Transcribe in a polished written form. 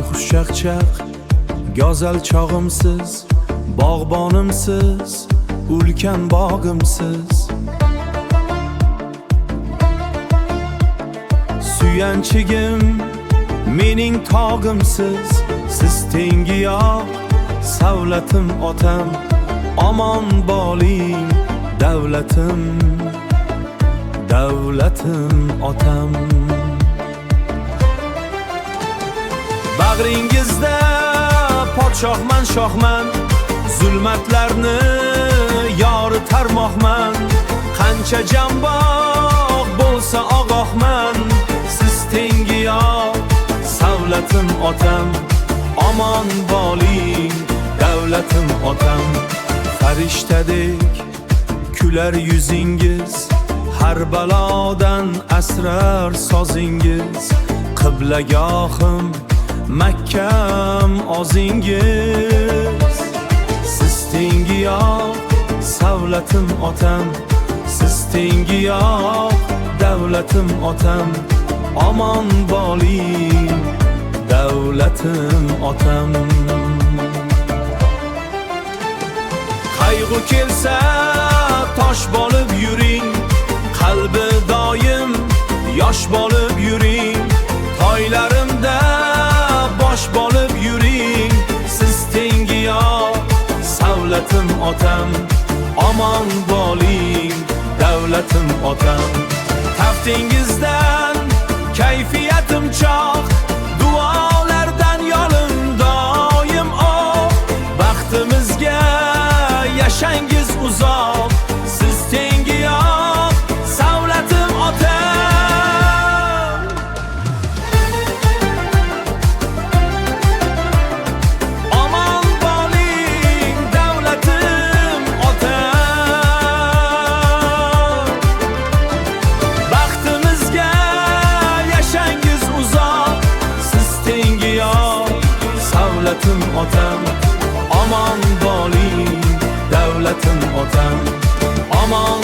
xushchaqchaq go'zal chog'imsiz, bog'bonimsiz, ulkan bog'imsiz. Suyanchigim mening tog'imsiz, siz tengi yo'q savlatim otam. Omon bo'ling davlatim, davlatim otam. Bag'ringizda podshohman, shohman, zulmatlarni yoritarmoqman. Qancha jambog' bo'lsa ogohman, siz tengi yo'q savlatim otam. Omon bo'ling davlatim otam. Farishtadek kular yuzingiz, har balodan asrar sozingiz. Qiblagohim Makkam ozingiz. Siz tengi yo'q savlatim otam, siz tengi yo'q davlatim otam. Omon bo'ling davlatim otam. Qayg'u kelsa tosh bo'lib yuring, qalbi doim yosh bo'lib yuring. Toylarimda bosh bo'lib yuring, siz tengi yo'q savlatim otam. Omon bo'ling davlatim otam. Taftingizdan kayfiyatim choq, duolardan yo'lim doim oq. Baxtimizga yashangiz uzoq, siz tengi yo'q savlatim otam. Omon bo'ling davlatim otam. Baxtimizga yashangiz uzoq, siz tengi yo'q savlatim otam. Omon bo'ling davlatim otam. Omon